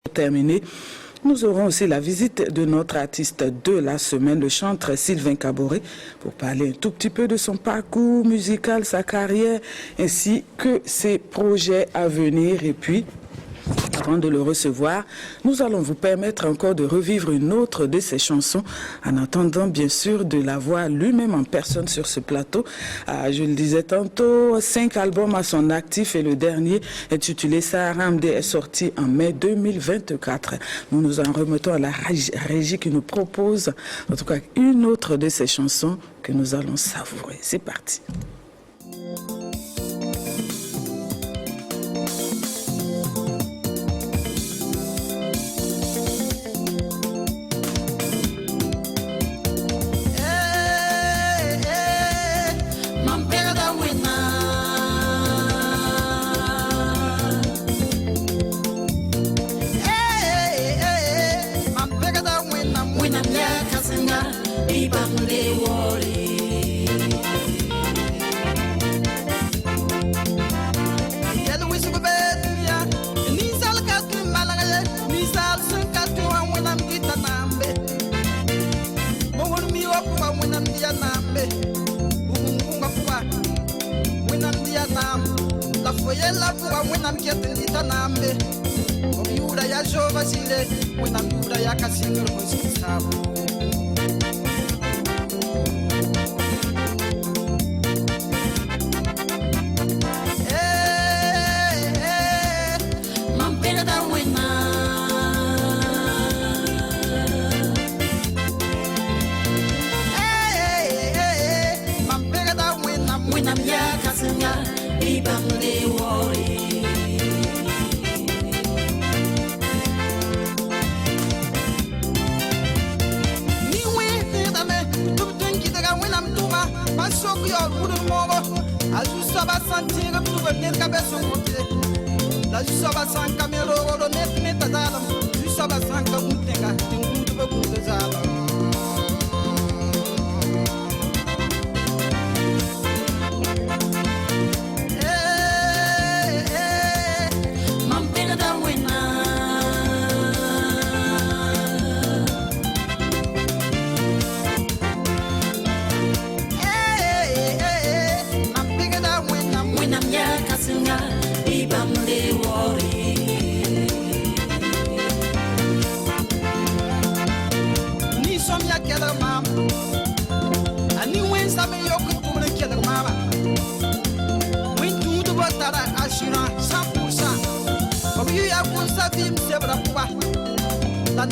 Terminé. Nous aurons aussi la visite de notre artiste de la semaine, le chanteur Sylvain Caboret, pour parler un tout petit peu de son parcours musical, sa carrière, ainsi que ses projets à venir. Et puis, avant de le recevoir, nous allons vous permettre encore de revivre une autre de ses chansons, en attendant bien sûr de la voir lui-même en personne sur ce plateau. Je le disais tantôt, 5 albums à son actif et le dernier, intitulé Sahara Amdé, est sorti en mai 2024. Nous nous en remettons à la régie qui nous propose, en tout cas, une autre de ses chansons que nous allons savourer. C'est parti. La fuwa mwenam ketelita nambe Omiura ya jova sile Mwenam yura ya kasingir kusisabu Mampera da wena Mampera da wena Mwenam ya kasinga Ibamle wori Ni we dame tubtun kitaga wenam tuma pasok yo kudu mogo azu saba santiga tuba net kabeso mote la ju saba san kamelo ro net net dalam ju saba san ka mutenga tingudu ba kudu zalam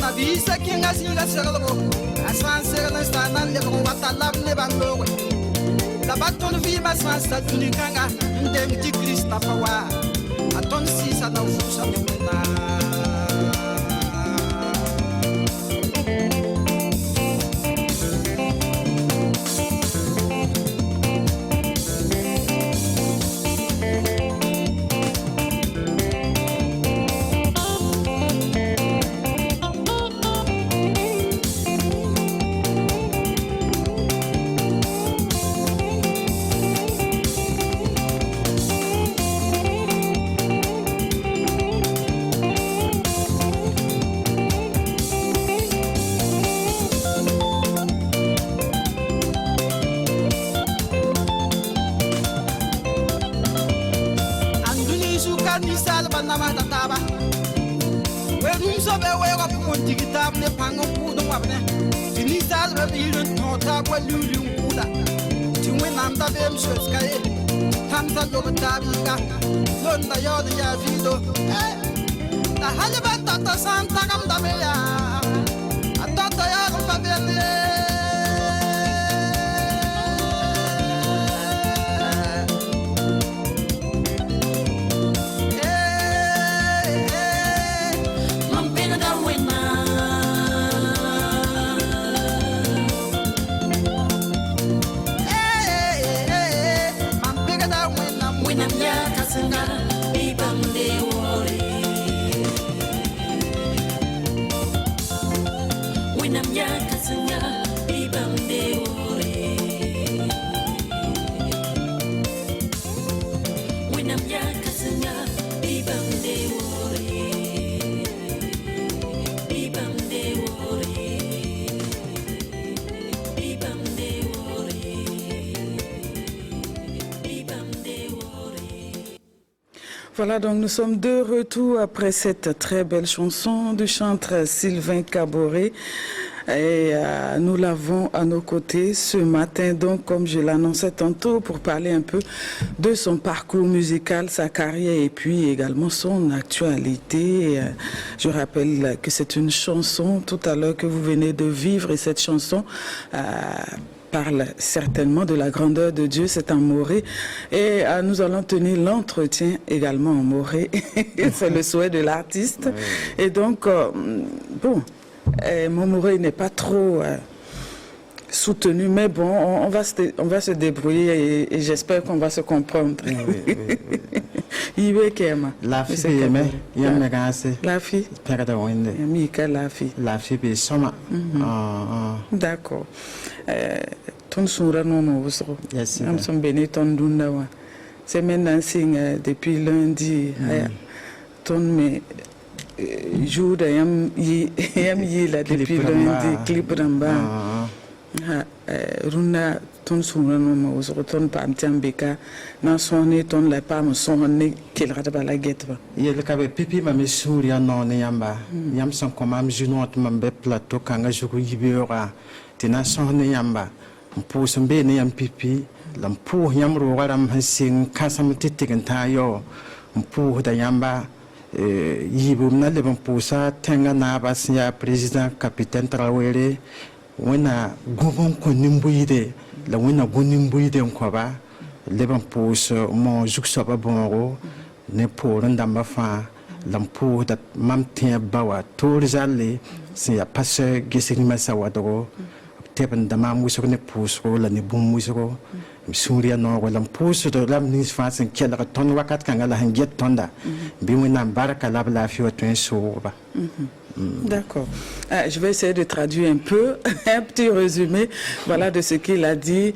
na visa kinga singa serlo asan serlo stana le ko wata lab ne bango la baton vi ma san sta tunikanga ndem ti krista pawa aton si sa na usa mena Santa Camdamea, a Tata Yago Fabian. Voilà, donc nous sommes de retour après cette très belle chanson du chanteur Sylvain Kaboré. Et nous l'avons à nos côtés ce matin, donc comme je l'annonçais tantôt, pour parler un peu de son parcours musical, sa carrière et puis également son actualité. Je rappelle que c'est une chanson tout à l'heure que vous venez de vivre et cette chanson parle certainement de la grandeur de Dieu, c'est en Morée. Et nous allons tenir l'entretien également en Morée. C'est le souhait de l'artiste. Oui. Et donc, bon, mon Morée n'est pas trop soutenu, mais bon, on va se débrouiller et j'espère qu'on va se comprendre. La fille, la fille. La fille, d'accord. Ton sourire non am son béni ton dundawa. C'est maintenant signe depuis lundi. Ton me jour de yam yi la depuis lundi clip ramba. Runa ton sourire non wusro ton pam tiambeka na sonné ton la pam sonné qu'il rate ba la guette ba. Il ka be pipi ma me sourire non ne yamba. Yam son komam junot mambe plateau kanga juku yibiora. Tina sonné yamba. Pousse mbene yam pipi lampu yam rogaram hasin kasam titiganta yo mpu da yamba yibum na lebon pusa tenga na basia président capitaine Traoré wena gubon ko nimbuide la wena gunimbuide ko ba lebon pusa mo jukso ba bongo ne pour ndamba fa lampu da mamtia bawa tourzalle si ya passe gesini masawadoro tepen dama muso ne puso la ne bum muso suria no wala puso to lam nis fasen kela ton wakat kanga la hanget tonda bi mu na baraka la fi otun soba. D'accord. Je vais essayer de traduire un peu, un petit résumé, voilà, de ce qu'il a dit.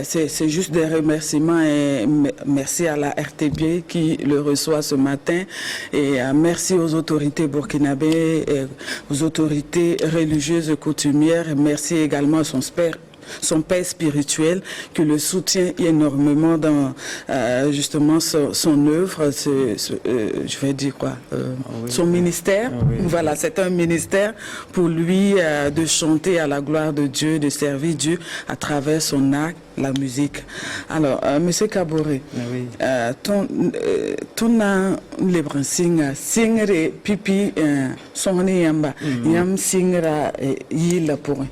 C'est juste des remerciements et merci à la RTB qui le reçoit ce matin et merci aux autorités burkinabées, aux autorités religieuses et coutumières. Et merci également à son père spirituel qui le soutient énormément dans justement son œuvre, je vais dire quoi, son ministère. Voilà, c'est un ministère pour lui de chanter à la gloire de Dieu, de servir Dieu à travers son art, la musique. Alors, Monsieur Kaboré, ton libre singre pipi son yamba yam singra yila pour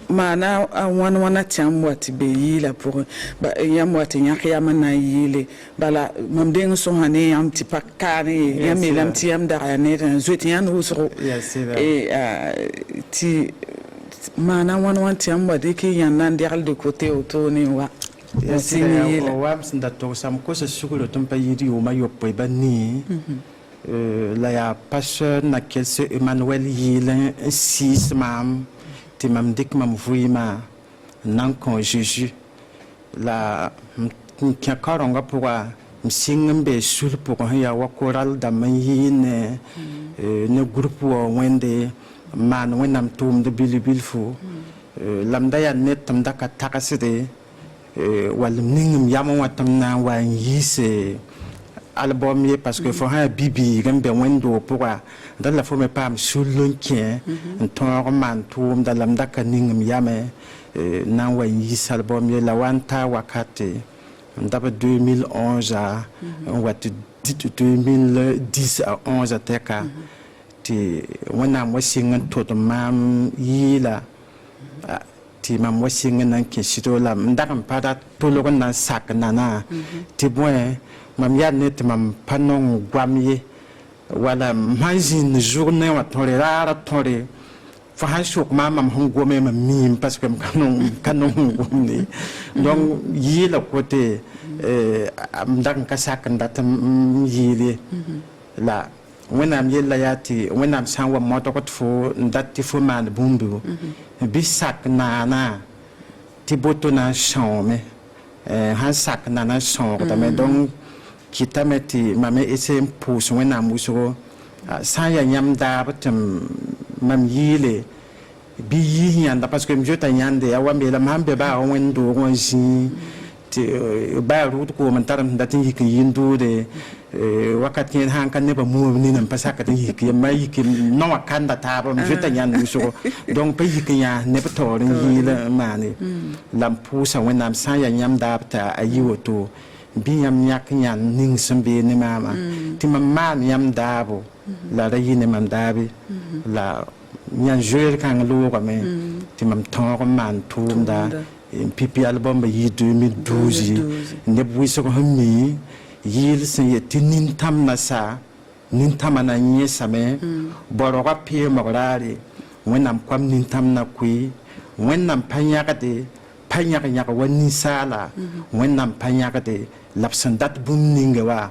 mana wana tiamwati be yila pour ba yamwati nyakiyama na yile bala mamdeng so hane yam tipakane yam lam tiam darane zweti yan usro et ti mana wana tiamwati ki yanan dial de côté autoni wa yila wam sinda to sam ko se sukulo tumpa yiri o mayo pe bani la ya pasteur na kelse Emmanuel yile 6 mam ti mam dik mam vuima nan kon Jésus la ki karonga pour msingmbe sul pour ya wakoral da mayine ne groupe wende man wenam tum de bilbilfu lamda ya net tam daka takaside wal ningum yama watam na wa yise album ye parce que faut un bibi gambe wendo pour dans la forme pas sul lonkien ton man tum da lamda ka ningum yame na wa yise album ye la wanta wakati d'abord 2011 à 2010 à 11 teka ti wana mo singa to mam yila ti mam mo singa nan ki sito la ndakam pada to lo na sak nana ti boy mam ya net mam panon gwamye wala manjin journée wa tore rara tore fa hanshuk mam hongome mam mim parce que kanon gomni donc yila côté amdak ka sak ndatam yili la wenam yella yati wenam sanwa moto ko fo ndatti fo man bumbu bi sak nana ti boto na chome han sak nana chon mais donc qui tameti mame ese pousse wenam muso san ya nyam da batum mam yile bi yi yanda parce que mjota nyande ya wa mela mambe ba on do on ji ti ba rut ko man taram datin yiki yindu de wakati en han kan ne ba mu ni nan pasaka de yiki ma yiki no wakanda ta ba mjota nyandu so donc pa yiki ya ne ba to yi la mani lam pusa wenam san ya nyam da ta ayiwoto bi yam nyak nyan ning sembe ne mama ti mamma yam dabo la da yine mam dabi la nyan jouer kan lo ko me ti mam ton ko man tumda pipi album ba yi 2012 ne bu so ko mi yil sen ye tinin tam na sa nin tamana nye same boro ga pie magorari wenam kwam nin tam na kui wenam panya ka de panya ka wani sala wenam panya ka de lapsandat bum ningewa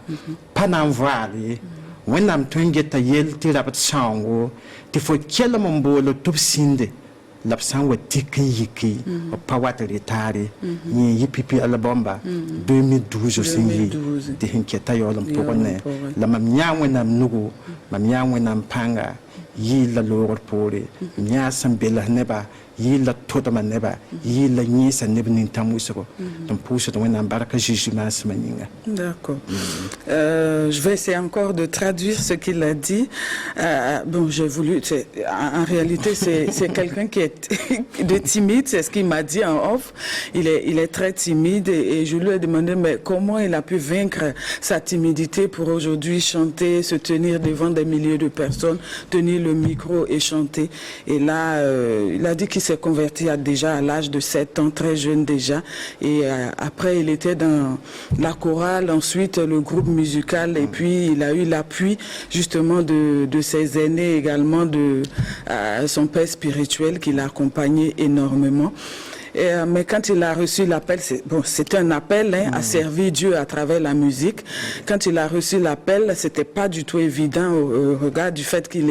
panam vali wenam twenge ta yel ti rabat sango ti fo kela mombolo tupsinde lapsan wa tikin yiki o pawat retari ni yipipi albomba 2012 singi de hinketa yolam pokone la mamnya wenam nugo mamnya wenam panga yi la lor pore nya sambela neba yi la totama neba yi la nyisa neba nintamusoko donc pousse de wenam baraka jijima semaninga. D'accord. Je vais essayer encore de traduire ce qu'il a dit. Bon, j'ai voulu en réalité c'est quelqu'un qui est de timide, c'est ce qu'il m'a dit en off. Il est très timide et je lui ai demandé mais comment il a pu vaincre sa timidité pour aujourd'hui chanter, se tenir devant des milliers de personnes, tenir le micro et chanter. Et là il a dit qu'il s'est converti déjà à l'âge de 7 ans, très jeune déjà. Et après, il était dans la chorale, ensuite le groupe musical, et puis il a eu l'appui justement de ses aînés, également de son père spirituel qui l'a accompagné énormément. Mais quand il a reçu l'appel, c'était un appel à servir Dieu à travers la musique. Quand il a reçu l'appel, c'était pas du tout évident au regard du fait qu'il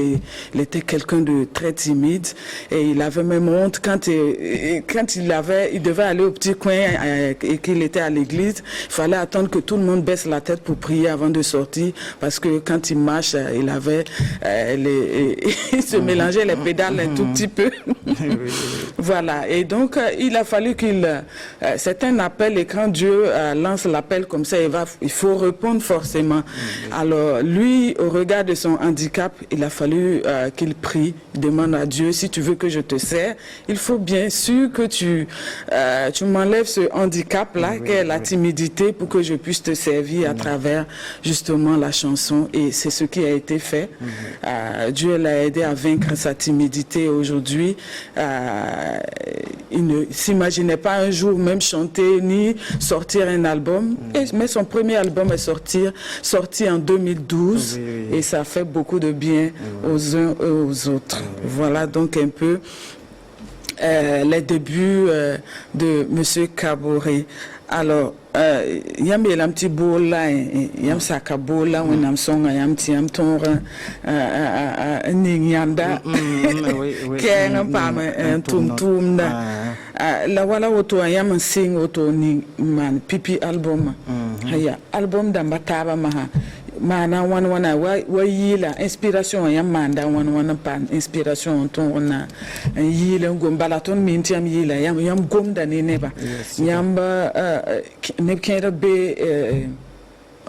était quelqu'un de très timide et il avait même honte quand il devait aller au petit coin et qu'il était à l'église. Il fallait attendre que tout le monde baisse la tête pour prier avant de sortir parce que quand il marche, il avait il se mélangeait les pédales un tout petit peu. Voilà. Et donc il a fallu c'est un appel et quand Dieu lance l'appel comme ça, il faut répondre forcément. Alors lui, au regard de son handicap, il a fallu qu'il prie, demande à Dieu, si tu veux que je te sers, il faut bien sûr que tu m'enlèves ce handicap-là, qui est la timidité, pour que je puisse te servir à travers justement la chanson. Et c'est ce qui a été fait. Dieu l'a aidé à vaincre sa timidité. Aujourd'hui, il ne s'imaginait pas un jour même chanter ni sortir un album. Mais son premier album est sorti en 2012 et ça fait beaucoup de bien aux uns et aux autres. Voilà donc un peu les débuts de Monsieur Kaboré. Alors, yam yelam ti bola yam saka bola wenam songa yam tonra ni nyanda kenga pam tum da la wala woto yam sing woto ni man pipi album haya album da bataba maha mana wana wa yila inspiration yam manda wana pan inspiration ton na yila gombala ton mintiam yila yam gomda ne neba yamba ne kera be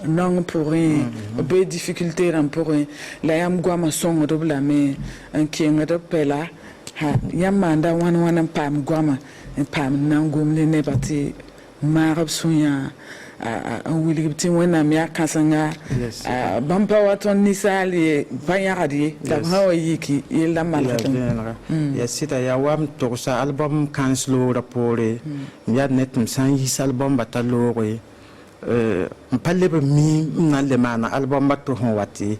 non pour rien be difficulté ram pour rien la yam gwama songo dobla me en kenga do pela ha yam manda wana pam gwama pam nan gomne ne bati marab sunya a wili ti wona mi akasanga bampa waton nisali bayaradi da hawa yiki yella malatan ya sita ya wam to sa album kanslo rapore ya netum san yi album batalore mpalle be mi na le mana album bato hon wati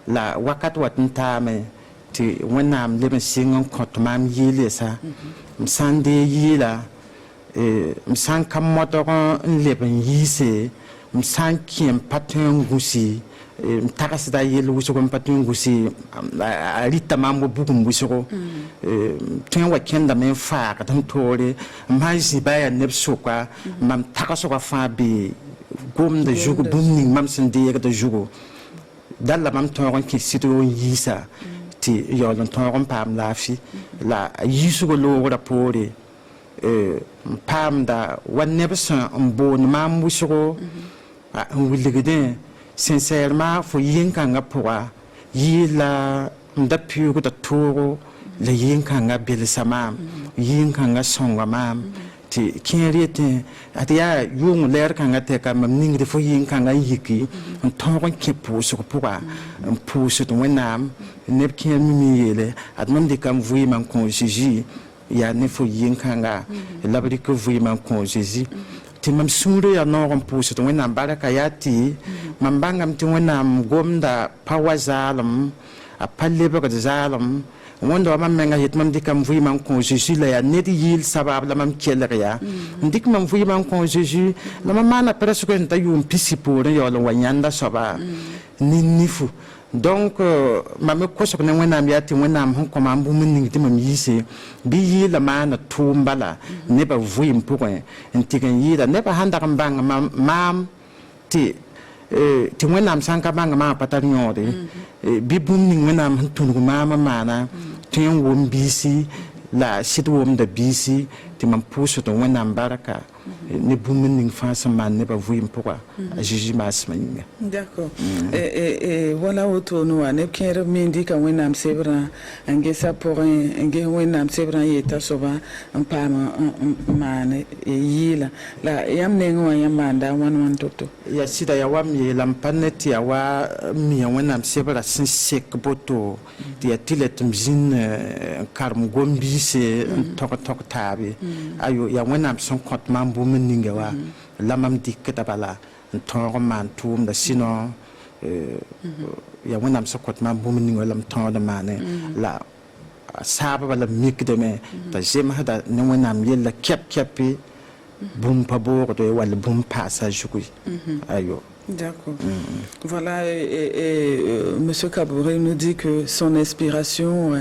la wakat watin tame ti wona am le singon kotmam yile sa sande yila msan kam motoron leben yise msan kiem patun gusi mtakasida yelu wuso kom patun gusi alita mambo bukum wuso tun wa kenda men fa ka tan tore mhaji baya nepsuka mam takaso ka fa bi gom de jugo bumning mam sinde ka de jugo dalla mam tõog n kɩ sɩd n yiisa tɩ yaool n tõog n paam laafɩ la yiisgo loogrã poore n paamda wa neb sẽn n boond maam wʋsgo n wilgdẽ sincèrement fo yɩn-kãngã pʋga yɩɩ la n da piugda toogo la yɩn-kãngã belsa maam yɩn-kãngã sõnga maam tɩ kẽer yetẽ ad yaa yʋʋng lɛɛr kãngã tɛka mam ningd fo yɩn-kãngã n yiki n tõog n kẽ pʋʋsg pʋga n pʋʋsd wẽnnaam neb kẽer mimi yeele ad mam dɩka n vɩɩmã n kõ Zeezi yaa ne fo yɩn-kãngã la b dɩk vɩɩmã n kõ Zeezi tɩ mam sũurã yaa noog n pʋʋsd wẽnnaam barka yaa tɩ mam bãngame tɩ wẽnnaam gomda pa wa zaalem a pa lebgd zaalem wẽnda wa mam menga yet mam dɩka m vɩɩmã n kõ Zeezi la yaa ned yɩɩl sabab la mam kelg yaa n dɩk mam vɩɩmã n kõ Zeezi la mam maana presque n ta yʋʋm pisi poor n yaool n wa yãnda soaba ne nifu donc mam me kosg ne wẽnnaam yaa tɩ wẽnnaam sẽn kõ maam bũmb ning tɩ mam yiise bɩ yɩɩla maana tʋʋm bala nebã vɩɩm pʋgẽ n tɩg n yɩɩda nebã sãn dag n bãng maam tɩ wẽnnaam sã n ka bãng maam pa tar yõode bɩ bũmb ning wẽnnaam sẽn tũnug maam n maana tõe n wʋm biisi la sɩd wʋmda biisi tɩ mam pʋʋsd wẽnnaam barka ne bũmb ning fãa sẽn maan nebã vɩɩm pʋga a Zeezi maasmã yĩnga. D'accord. Wala woto no wa neb kẽer me n dɩka wẽnnaam sebrã n gesa pʋgẽ n ges wẽnnaam sebrã n yeta soaba n paam n maan yɩɩla la yãmb neng wã yãmb maanda wãn to-to. Ya sɩda ya wa m yeela m pa ne tɩ ya wa mia wẽnnaam sebrã sẽn sek boto tɩ ya tɩ la tɩ m zĩnd n karem gom-biise n tog taabe ayo ya wẽnnaam sẽn kõt maam bũmb ninga wa la mam dɩkda bala n tõog n maan tʋʋmda sɩnõ ya wẽnnaam sẽn kõt maam bũmb ninga la m tõod n maane la saabba la mikdame t'a zemsda ne wẽnnaam yella kɛp-kɛpɩ bũmb pa boogdo wall bũmb paasa zugu ayo. D'accord. Voilà, Monsieur Kaboré nous dit que son inspiration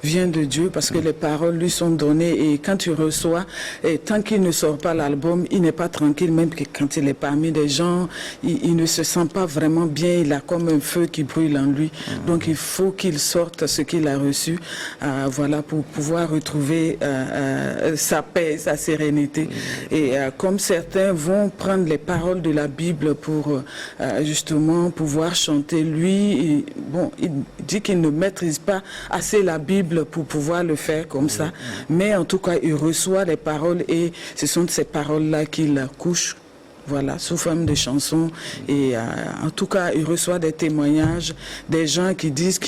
vient de Dieu parce que les paroles lui sont données et quand tu reçois, et tant qu'il ne sort pas l'album, il n'est pas tranquille, même que quand il est parmi des gens, il ne se sent pas vraiment bien, il a comme un feu qui brûle en lui. Donc il faut qu'il sorte ce qu'il a reçu, voilà, pour pouvoir retrouver sa paix, sa sérénité. Et comme certains vont prendre les paroles de la Bible pour justement pouvoir chanter, lui, il dit qu'il ne maîtrise pas assez la Bible pour pouvoir le faire comme ça, mais en tout cas il reçoit les paroles et ce sont ces paroles-là qu'il couche, voilà, sous forme de chansons. Et en tout cas, il reçoit des témoignages des gens qui disent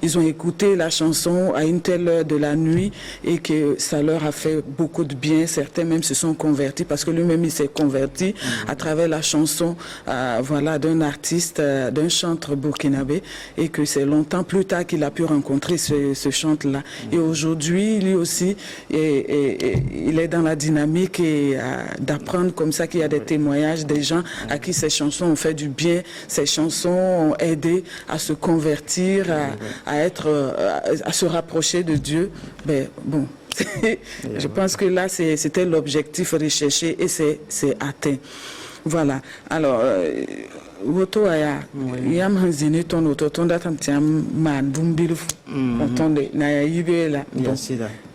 ils ont écouté la chanson à une telle heure de la nuit et que ça leur a fait beaucoup de bien. Certains même se sont convertis parce que lui-même il s'est converti à travers la chanson, voilà, d'un artiste, d'un chanteur burkinabé, et que c'est longtemps plus tard qu'il a pu rencontrer ce chanteur-là. Et aujourd'hui, lui aussi, il est dans la dynamique et d'apprendre comme ça qu'il y a des témoignages des gens à qui ces chansons ont fait du bien, ces chansons ont aidé à se convertir, à se rapprocher de Dieu. Ben, bon, je pense que là, c'était l'objectif recherché et c'est atteint. Voilà. Alors, woto aya yam hanzini ton woto ton datam tiam man bum biluf ton de na ya yibe la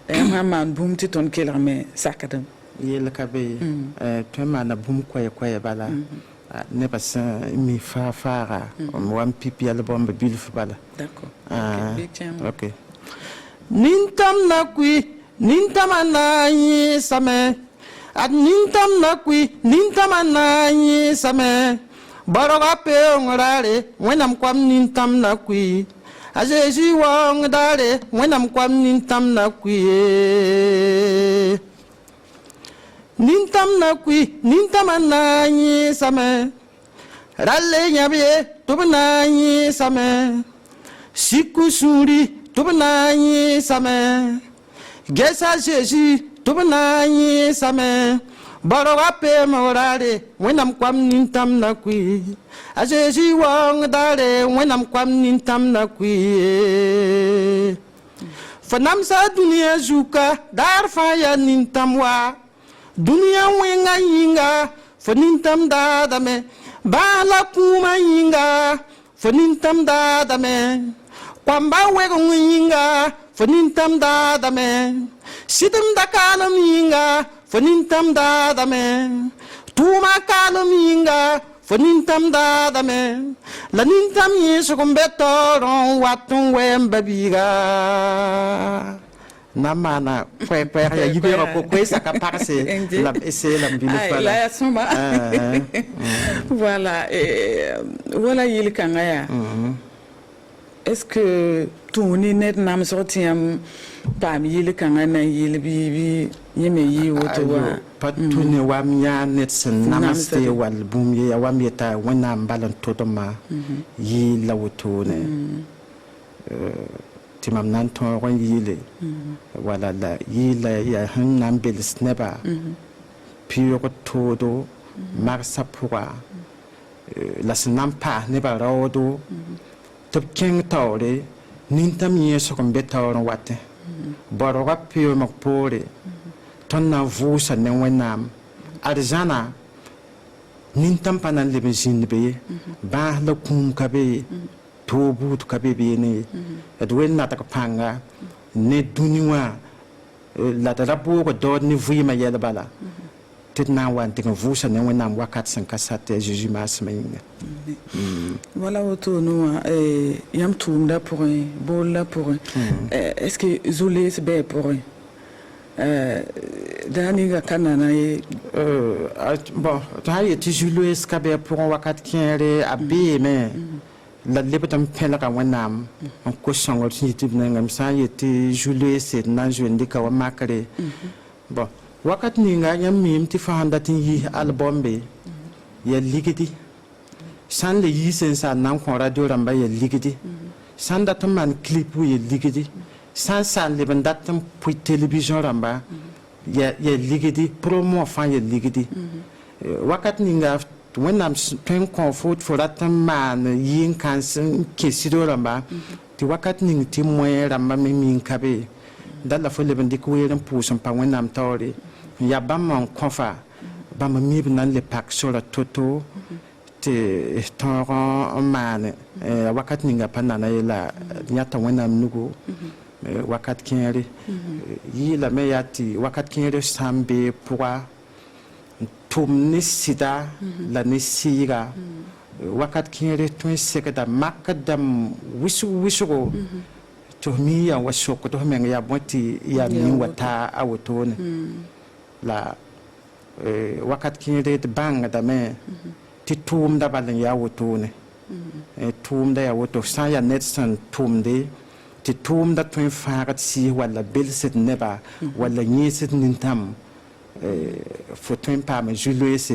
yam man bum ti ton kelerme sakadam yel kabe to mana bum koye bala ne pas mi fara wam pipi al bombe biluf bala. D'accord. OK. Nintam na kui nintamana yi same ad nintam na kui nintamana yi same boroga pe ngorare wenam kwam nintam na kui ajeji wong dare wenam kwam nintam na kui nintam na kui nintamana yi same ralle nyabe tubna yi same sikusuri tubna yi same gesa jeji tubna yi same boroga pe morare wenam kwam nintam na kui ajeji wong dare wenam kwam nintam na kui fanam sa dunia zuka dar fa ya nintam wa dunia wenga yinga fanintam dadame bala kuma yinga fonintam da dame kwamba wego yinga fonintam da dame sidum da kanam yinga fonintam da dame tuma kanam yinga fonintam da dame la nintam yesu kumbeto ron watun wembabiga namana kwe ya yibera ko kwe saka parse la essayer la mbili fala la soma voilà voilà yil kangaya est-ce que tourner net nam sortiam pam yil kangana yil bi yeme yi wotowa pat tourner wa miya net sen namaste wal bum ya wa mieta wana mbalan todoma yi la wotone timam nan ton ron yile wala la yila ya han nan bel sneba piro todo marsa pourra la snam pa ne ba rodo top king tawre nintam yeso kom betawon watte boro wa piro mak pore ton na vusa ne wenam arjana nintam panan le be ba la kum kabe tobu to kabe ne edwen na ta panga ne duniwa la ta rapo ko do ni vima yela bala tit na wan te vusa ne wenam wakat san kasate Jésus masmenga voilà auto no yam tumda pour un bola pour est-ce que zolé c'est bien pour dani ga kanana bon ta yeti Jules kabe pour wakat kiere abe mais la lebetam pela ka wanam on ko sangol YouTube na ngam sa yeti Jules c'est na jendi ka wa makare bon wakat ni nga yam mim ti fahanda tin yi album be ya ligidi san le yi sen sa nan ko radio ramba ya ligidi san datam man clip ya ligidi san le bandatam pu television ramba ya ligidi promo fa ya ligidi wakat ni nga when I'm paying comfort for that man yin kansen kesido ramba ti wakat ning ti moye ramba me min kabe dalla fo le bandi ko yeran pusan pa when I'm tawri ya bam konfa bam mi nan le pak sur la toto te toro man wakat ninga panana la nyata when I'm nugo wakat kinere yi la me yati wakat kinere sambe pourra tum ni sida la ni siga wakat kinere tun sekada makadam wisu to mi ya wasoko to menga ya boti ya mi wata awotone la wakat kinere de banga da me ti tum da balan ya wotone tum da ya woto sa ya netsan tum de ti tum da tun farat si wala belset neba wala nyiset nintam fotoin pa me Jules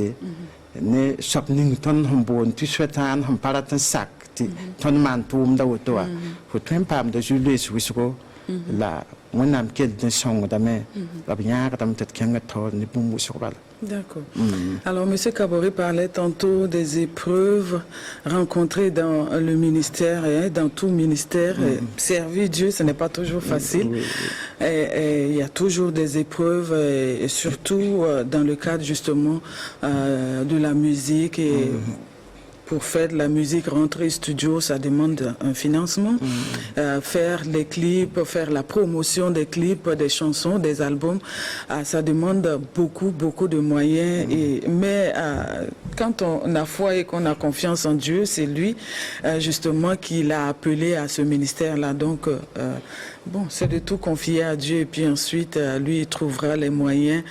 ne shopping ton hombon tu swetan hom paratan sak ti ton man tum da woto fotoin pa me Jules wisgo la monam kel den song da me ba bien tam tet kenga to ni bum wisgo. D'accord. Alors, M. Kabori parlait tantôt des épreuves rencontrées dans le ministère, dans tout ministère. Servir Dieu, ce n'est pas toujours facile. Il y a toujours des épreuves, et surtout dans le cadre justement de la musique. Et pour faire de la musique, rentrer studio, ça demande un financement. Faire les clips, faire la promotion des clips, des chansons, des albums, ça demande beaucoup de moyens. Mais quand on a foi et qu'on a confiance en Dieu, c'est lui justement qui l'a appelé à ce ministère-là. Donc, bon, c'est de tout confier à Dieu et puis ensuite, lui, il trouvera les moyens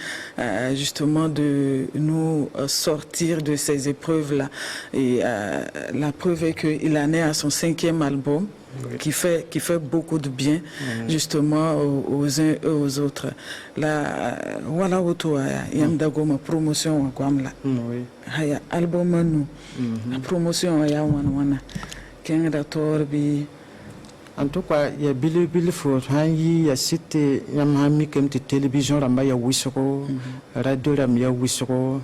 justement de nous sortir de ces épreuves-là. Et la preuve est qu'il en est à son 5e album, qui fait beaucoup de bien justement aux uns et aux autres. Là, voilà autour, il y a une promotion à Guamla. Il y a un album, la promotion, il y a un en tout cas, il y a Billy Ford, il y a cité, il y a un télévision, il y a Wissoro, radio, il y a Wissoro,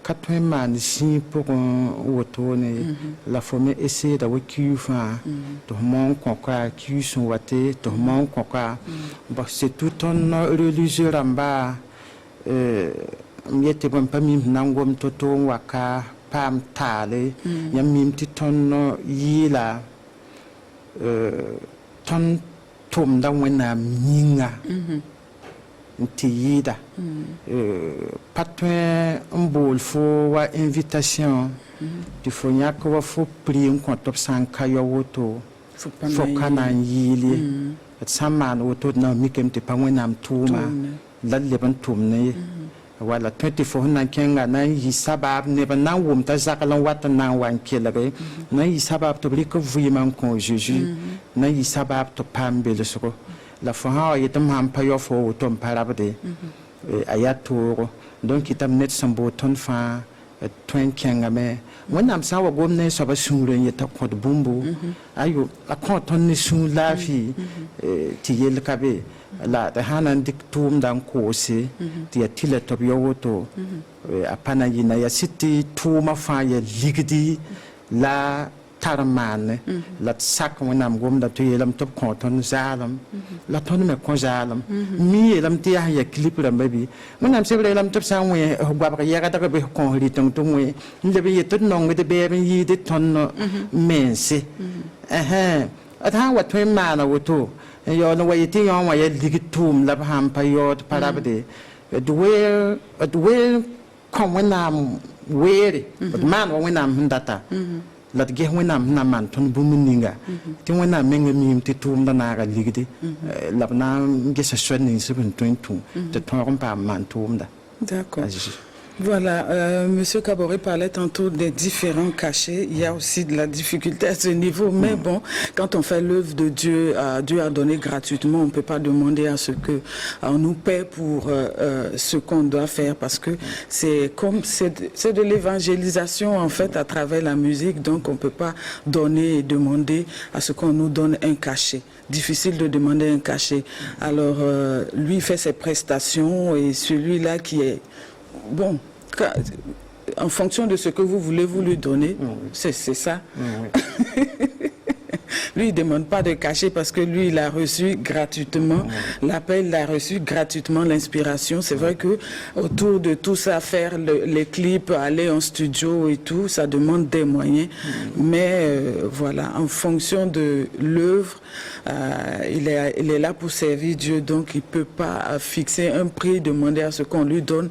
4 man, si pour un automne, la famille essaie d'avoir qui enfin, tout le monde conquer, qui sont wattés, tout le monde conquer. C'est tout un religieux en bas. Il y a des gens qui ont toto waka pam tale ya mim ti ton yila ton tum da wena minga ti yida patwe mbol fo wa invitation tu fo nyaka wa fo pri un kontop sanka yo woto fo kana yili saman woto na mikem te pangwenam tuma lalle ban tumne wala 24 nan kenga na yi sabab ne ban nan wum ta zakalan watan nan wan kelare na yi sabab to bliko vuiman ko jeju na yi sabab to pambele soko la fo ha yetam ham pa yo fo to parabde ayato donc itam net sambo ton fa twen kenga me wonam sa wa gomne so ba sure yeta ko bumbu ayo la ko ton ni su lafi ti yel kabe la ta hanan dik tum dan ko se ti atile to yo woto apana yina ya siti tuma fa ya ligdi la tarman la sak wonam gom da to yelam top ko ton zalam la ton me ko zalam mi yelam ti ya clip ram baby wonam se yelam top san we gwa ba ya ga da be ko ri tong tong we le be yet nong de be yi de ton mense atha wa to ma na woto yo no we ti yo wa ya ligitum la ham pa yo parabde we ko wonam we but man wonam ndata la ge wonam na man ton bu mininga ti wonam menga mim ti tum da na ga ligidi la na ge sa shoni se ben tu te ton pa man tum da. D'accord. Voilà, Monsieur Kaboré parlait tantôt des différents cachets. Il y a aussi de la difficulté à ce niveau. Mais bon, quand on fait l'œuvre de Dieu, Dieu a donné gratuitement. On ne peut pas demander à ce que on nous paie pour ce qu'on doit faire, parce que c'est de l'évangélisation en fait à travers la musique. Donc on ne peut pas donner et demander à ce qu'on nous donne un cachet. Difficile de demander un cachet. Alors lui fait ses prestations, et celui-là qui est bon, en fonction de ce que vous voulez vous lui donner, c'est ça. Lui, il ne demande pas de cachet parce que lui, il a reçu gratuitement l'appel, il a reçu gratuitement l'inspiration. C'est vrai que autour de tout ça, faire les clips, aller en studio et tout, ça demande des moyens. Mais voilà, en fonction de l'œuvre, il est là pour servir Dieu, donc il ne peut pas fixer un prix, demander à ce qu'on lui donne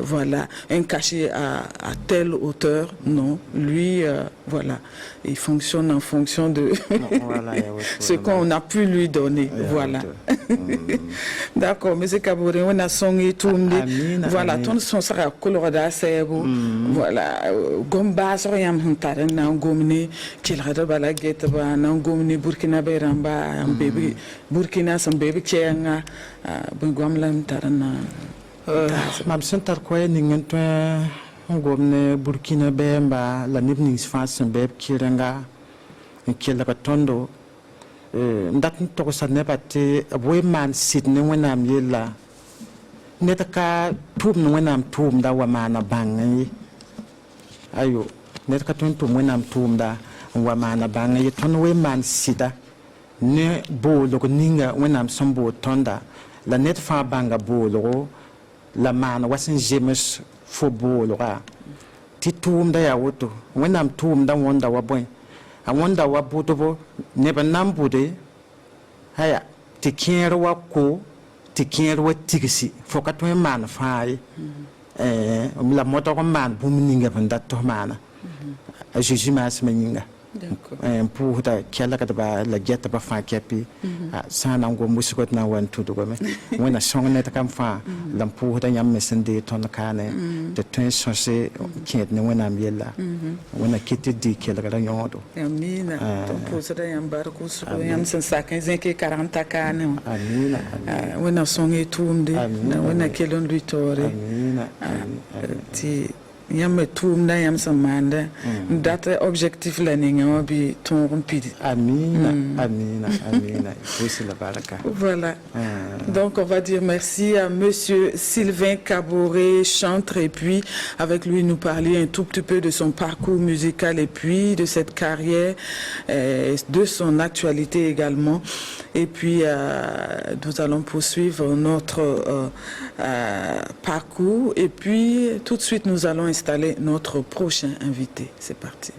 voilà, un cachet à telle hauteur. Non, lui, voilà, il fonctionne en fonction de ce qu'on a pu lui donner. Voilà. D'accord, M. Kaboré, on a sonné tout. Voilà, ton son sera coloré sebo. Voilà, gomba soyam huntare na gomni kilhada bala get ba na gomni Burkina Beramba bébé Burkina son bébé kenga bungom lam tarana mam sentar ko ni ngento gomne Burkina Beramba la nibni face bébé kirenga kila tondo ndat to sa nebate boy man sidne wenam yella netaka tum wenam tum da wa mana bangi ayo netaka tum wenam tum da wa mana bangi ton we man sida ne bolo ko ninga wenam sambo tonda la net fa banga bolo la mana wasin jemes fo bolo ga ti tum da ya woto wenam tum da wonda wa boy a wanda wa butubo ne ban nan bude haya tikero wa ko tikero wa tigisi fokato man faai la moto ko man bu mininga ban datto mana a jeji mas meninga pour ta kala ka ba la geta ba fa kepi sana ngo musikot na wan tudu go me wona song ne ta kam fa lam pour ta nyam mesende ton kane de tun sonse kiet ne wona miela wona kiti di kala ka nyodo amina ton posada yam bar ko so yam sen sakin zenke 40 kane amina wona song e tumde na wona kelon vitore amina ti yam tum na yam samanda data objectif la ninga bi ton rompidi amina amina amina c'est la baraka. Voilà. Donc on va dire merci à monsieur Sylvain Kaboré, chantre, et puis avec lui nous parler un tout petit peu de son parcours musical et puis de cette carrière, de son actualité également. Et puis nous allons poursuivre notre parcours, et puis tout de suite nous allons installer notre prochain invité. C'est parti.